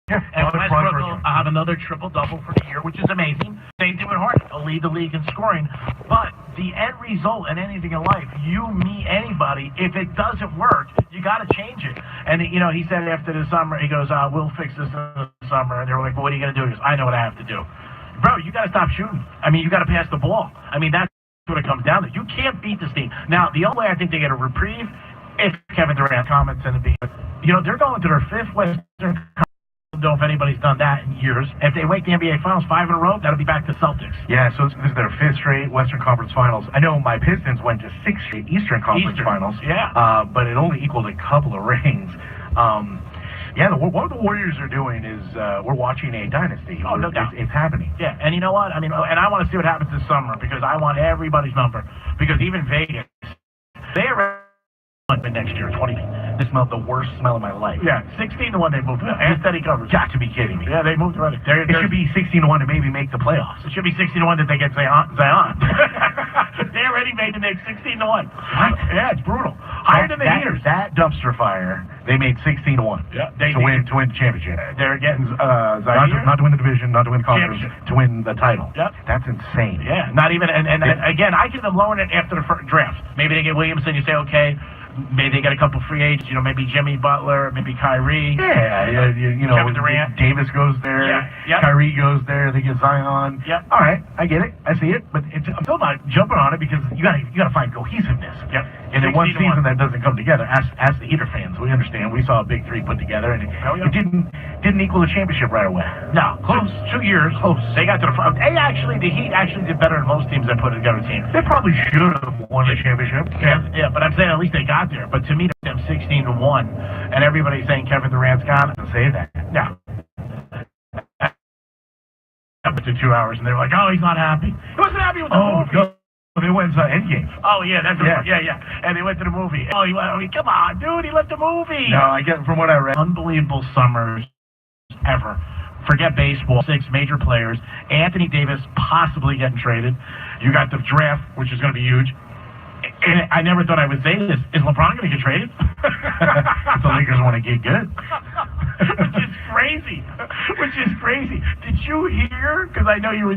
Yeah, and Westbrook will have another triple-double for the year, which is amazing. Same thing with Harden. He'll lead the league in scoring. But the end result in anything in life, you, me, anybody, if it doesn't work, you got to change it. And, you know, he said after the summer, he goes, we'll fix this in the summer. And they were like, well, what are you going to do? He goes, I know what I have to do. Bro, you got to stop shooting. I mean, you got to pass the ball. I mean, that's what it comes down to. You can't beat this team. Now, the only way I think they get a reprieve if Kevin Durant comments and you know, they're going to their 5th Western Conference. I don't know if anybody's done that in years. If they make the NBA Finals 5 in a row, that'll be back to Celtics. Yeah, so this is their 5th straight Western Conference Finals. I know my Pistons went to 6 straight Eastern Conference Finals. Yeah. But it only equaled a couple of rings. Yeah, what the Warriors are doing is we're watching a dynasty. Oh, no doubt. It's happening. Yeah, and you know what? I mean, and I want to see what happens this summer because I want everybody's number. Because even Vegas, they're next year, 20. This smelled the worst smell of my life. Yeah, 16-1 they moved. And steady coverage. Got to be kidding me. Yeah, they moved already. It should be 16-1 to maybe make the playoffs. It should be 16-1 that they get Zion. They already made the Knicks 16-1. What? Yeah, it's brutal. Higher than the Heaters. That dumpster fire, they made 16-1. Yeah, to win the championship. They're getting Zion. Not to win the division, not to win the conference, to win the title. Yep. That's insane. Yeah, not even. And again, I give them lowering it after the draft. Maybe they get Williamson. You say okay. Maybe they get a couple free agents, you know, maybe Jimmy Butler, maybe Kyrie. Yeah, you know, Kevin Durant. Davis goes there. Yeah. Yep. Kyrie goes there. They get Zion. Yep. All right, I get it. I see it. But I'm still not jumping on it because you gotta find cohesiveness. Yep. And in one season that doesn't come together. As the Heater fans, we understand. We saw a big 3 put together, and it didn't equal the championship right away. No, close. 2 years. Close. They got to the front. The Heat actually did better than most teams that put together a team. They probably should have won the championship. Yeah, but I'm saying at least they got there. But to me, them 16-1, and everybody's saying Kevin Durant's got it. Doesn't say that. No. Up to 2 hours, and they were like, "Oh, he's not happy. He wasn't happy with the movie." No. They went to Endgame. Oh yeah, that's yeah. And they went to the movie. Oh, come on, dude, he left the movie. No, I get from what I read. Unbelievable summers ever. Forget baseball. 6 major players. Anthony Davis possibly getting traded. You got the draft, which is going to be huge. And I never thought I would say this. Is LeBron going to get traded? The Lakers want to get good. Which is crazy. Did you hear, because I know you were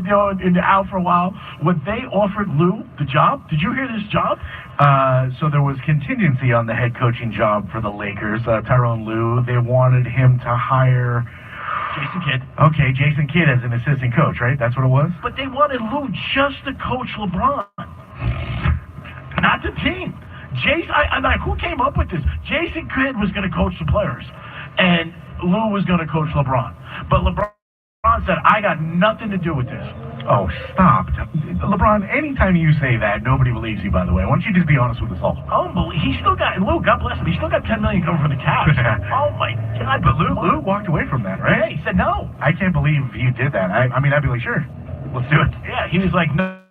out for a while, when they offered Lou the job? Did you hear this job? So there was contingency on the head coaching job for the Lakers. Tyronn Lue, they wanted him to hire... Jason Kidd. Okay, Jason Kidd as an assistant coach, right? That's what it was? But they wanted Lou just to coach LeBron. Not the team. I'm like, who came up with this? Jason Kidd was going to coach the players, and Lou was going to coach LeBron. But LeBron said, I got nothing to do with this. Oh, stop. LeBron, anytime you say that, nobody believes you, by the way. Why don't you just be honest with us all? He still got, Lou, God bless him, he still got $10 million coming from the Cavs. Oh, my God. But Lou walked away from that, right? Yeah, he said no. I can't believe you did that. I mean, I'd be like, sure, let's do it. Yeah, he was like, no.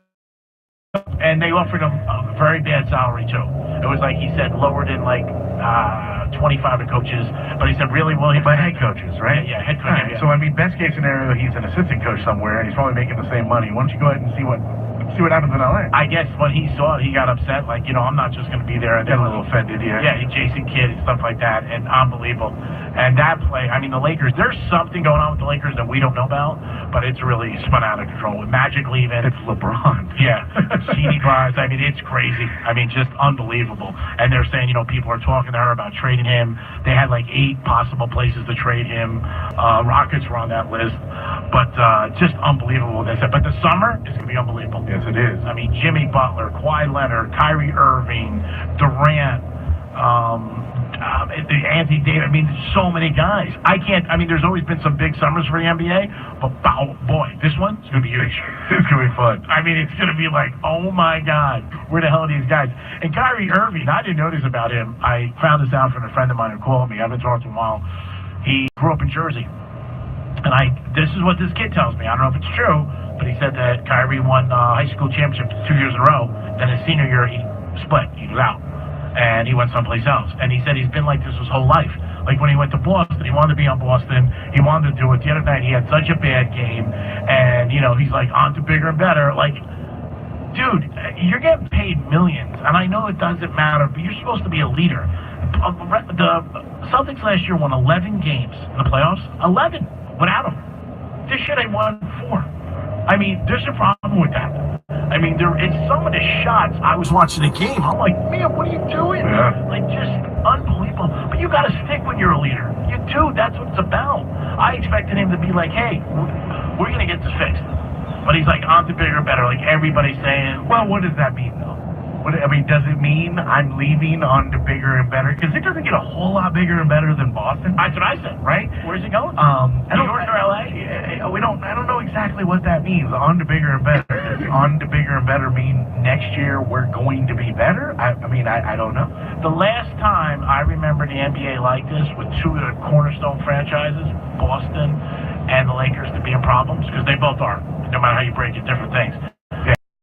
And they offered him a very bad salary, too. It was like, he said, lowered in like 25 to coaches. But he said, really, Williams? But head coaches, right? Yeah, head coaches. Right. Yeah. So, I mean, best case scenario, he's an assistant coach somewhere, and he's probably making the same money. Why don't you go ahead and see what happens in LA? I guess when he saw it, he got upset. Like, I'm not just going to be there. Got a little offended, yeah. Yeah, Jason Kidd and stuff like that, and unbelievable. And that play, I mean, the Lakers, there's something going on with the Lakers that we don't know about, but it's really spun out of control. With Magic leaving. It's LeBron. Yeah. CD bars. I mean, it's crazy. I mean, just unbelievable. And they're saying, people are talking to her about trading him. They had like 8 possible places to trade him. Rockets were on that list. But just unbelievable what they said. But the summer is going to be unbelievable. Yes, it is. I mean, Jimmy Butler, Kawhi Leonard, Kyrie Irving, Durant, Anthony Davis. I mean, there's so many guys. There's always been some big summers for the NBA, but oh boy, this one is going to be huge. It's going to be fun. I mean, it's going to be like, oh my God, where the hell are these guys? And Kyrie Irving, I didn't know this about him. I found this out from a friend of mine who called me. I've been talking to him a while. He grew up in Jersey. And this is what this kid tells me. I don't know if it's true, but he said that Kyrie won high school championship 2 years in a row. Then his senior year, he split. He was out. And he went someplace else. And he said he's been like this his whole life. Like when he went to Boston, he wanted to be on Boston. He wanted to do it. The other night, he had such a bad game. And, he's like, on to bigger and better. Like, dude, you're getting paid millions. And I know it doesn't matter, but you're supposed to be a leader. The Celtics last year won 11 games in the playoffs. 11 without him. This year they won 4. I mean, there's a problem with that. I mean, it's some of the shots. I was watching the game. I'm like, man, what are you doing? Yeah. Like, just unbelievable. But you got to stick when you're a leader. You do. That's what it's about. I expected him to be like, hey, we're going to get this fixed. But he's like, on to bigger and better. Like everybody's saying. Well, what does that mean, though? Does it mean I'm leaving on to bigger and better? Because it doesn't get a whole lot bigger and better than Boston. That's what I said. Right? Where's he going? New York or LA? I don't know exactly what that means. On to bigger and better. Does on to bigger and better mean next year we're going to be better? I don't know. The last time I remember the NBA like this with 2 of the cornerstone franchises, Boston and the Lakers, to be in problems, because they both are, no matter how you break it, different things.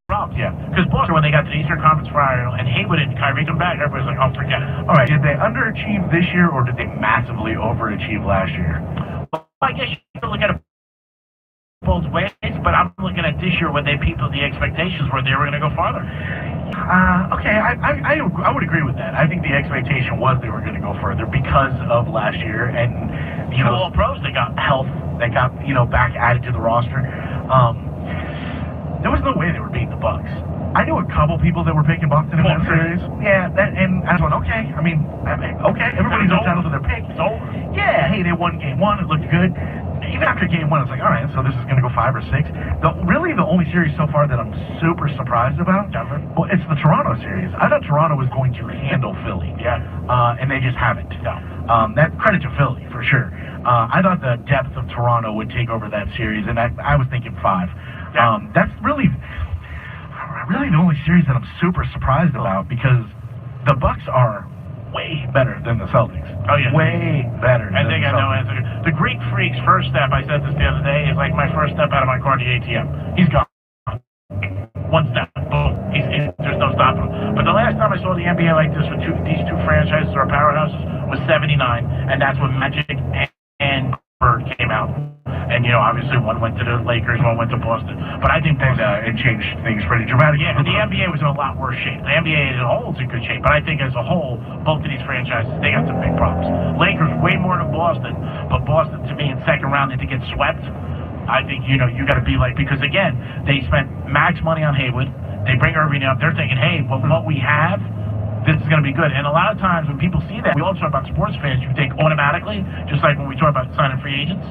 Problems. Yeah. Because Boston, when they got to the Eastern Conference Final and Hayward and Kyrie come back, everybody's like, oh, forget it. All right, did they underachieve this year or did they massively overachieve last year? Well, I guess you can look at it both ways, but I'm looking at this year when they peopled the expectations where they were going to go farther. Okay, I would agree with that. I think the expectation was they were going to go further because of last year and, all pros, they got health, they got, back added to the roster. There was no way they were beating the Bucks. I knew a couple people that were picking Boston in that series. Yeah, and I was going, okay. Okay, everybody's entitled to their pick. It's over. Yeah, hey, they won game 1. It looked good. Even after game 1, it's like, all right, so this is going to go 5 or 6. Really, the only series so far that I'm super surprised about, well, it's the Toronto series. I thought Toronto was going to handle Philly. Yeah. And they just haven't. No. That's credit to Philly, for sure. I thought the depth of Toronto would take over that series, and I was thinking 5. Yeah. That's really the only series that I'm super surprised about because the Bucks are way better than the Celtics. Oh, yeah. Way better and than they the got no Celtics. answer. The Greek Freak's first step, I said this the other day, is like my first step out of my car to the ATM. He's gone. One step. Boom. There's no stopping him. But the last time I saw the NBA like this with these 2 franchises or powerhouses was 79, and that's when Magic and Bird came out. And, obviously one went to the Lakers, one went to Boston. But I think it changed things pretty dramatically. Yeah, the NBA was in a lot worse shape. The NBA as a whole is in good shape. But I think as a whole, both of these franchises, they got some big problems. Lakers way more than Boston. But Boston, to me, in second round, and to get swept, I think, you got to be like, because again, they spent max money on Hayward. They bring Irving up. They're thinking, hey, what we have, this is going to be good. And a lot of times when people see that, we all talk about sports fans, you think automatically, just like when we talk about signing free agents.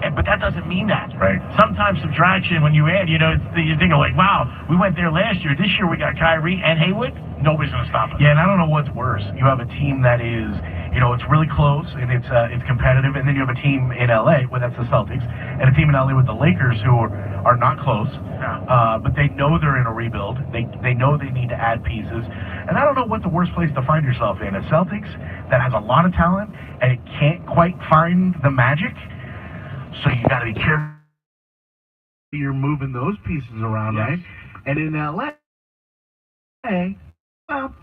But that doesn't mean that. Right. Sometimes subtraction, when you add, you think like, wow, we went there last year. This year we got Kyrie and Hayward. Nobody's going to stop us. Yeah, and I don't know what's worse. You have a team that is, it's really close and it's competitive, and then you have a team in LA, well, that's the Celtics, and a team in LA with the Lakers who are not close, but they know they're in a rebuild. They know they need to add pieces, and I don't know what the worst place to find yourself in. A Celtics that has a lot of talent and it can't quite find the magic. So you got to be careful. You're moving those pieces around, yes. Right? And in LA, well,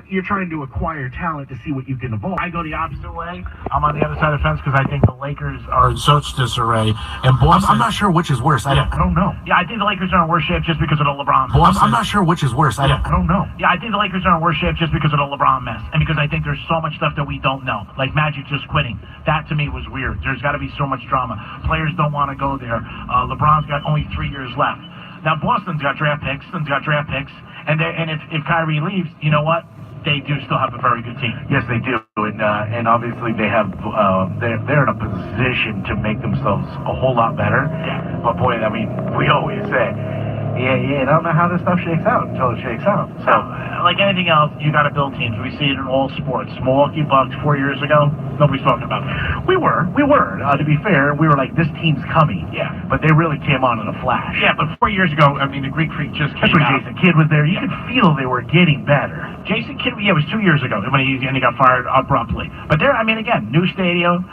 you're trying to acquire talent to see what you can evolve. I go the opposite way. I'm on the other side of the fence because I think the Lakers are in such disarray. And Boston, I'm not sure which is worse. I don't know. Yeah, I think the Lakers are in worse shape just because of the LeBron. I'm not sure which is worse. I don't know. Yeah, I think the Lakers are in worse shape just because of the LeBron mess. And because I think there's so much stuff that we don't know. Like Magic just quitting. That to me was weird. There's got to be so much drama. Players don't want to go there. LeBron's got only 3 years left. Now Boston's got draft picks. And if Kyrie leaves, you know what? They do still have a very good team. Yes, they do, and obviously they have they're in a position to make themselves a whole lot better. Yeah. But boy, I mean, we always say, I don't know how this stuff shakes out until it shakes out. So, like anything else, you got to build teams. We see it in all sports. Milwaukee Bucks 4 years ago, nobody's talking about them. We were. To be fair, we were like, this team's coming. Yeah. But they really came on in a flash. Yeah, but 4 years ago, I mean, the Greek Freak just came out. That's when out. Jason Kidd was there. You could feel they were getting better. Jason Kidd, it was 2 years ago when he got fired abruptly. But there, I mean, again, new stadium.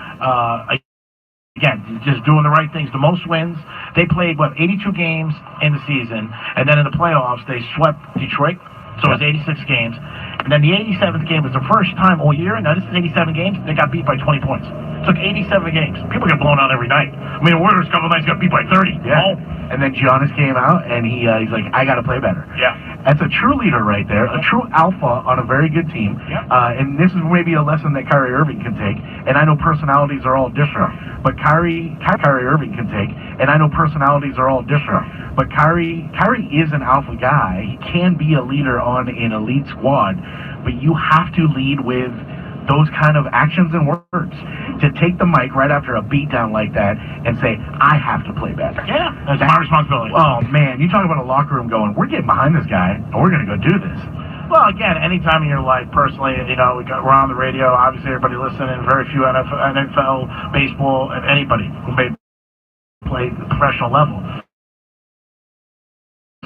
Again, just doing the right things. The most wins. They played, 82 games in the season. And then in the playoffs, they swept Detroit. So it was 86 games. And then the 87th game was the first time all year. Now, this is 87 games. They got beat by 20 points. It took 87 games. People get blown out every night. I mean, the Warriors a couple of nights got beat by 30. Yeah. Oh. And then Giannis came out, and he's like, I got to play better. Yeah. That's a true leader right there, a true alpha on a very good team. Yeah. And this is maybe a lesson that Kyrie Irving can take. And I know personalities are all different, but Kyrie Irving can take. And I know personalities are all different, but Kyrie is an alpha guy. He can be a leader on an elite squad, but you have to lead with those kind of actions and words. To take the mic right after a beatdown like that and say, I have to play better. Yeah, that's my responsibility. Oh, man, you talk about a locker room going, we're getting behind this guy, and we're going to go do this. Well, again, anytime in your life, personally, we're on the radio, obviously everybody listening, very few NFL, baseball, and anybody who may play at the professional level.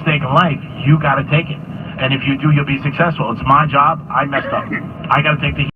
Stake in life, you got to take it. And if you do, you'll be successful. It's my job. I messed up. I got to take the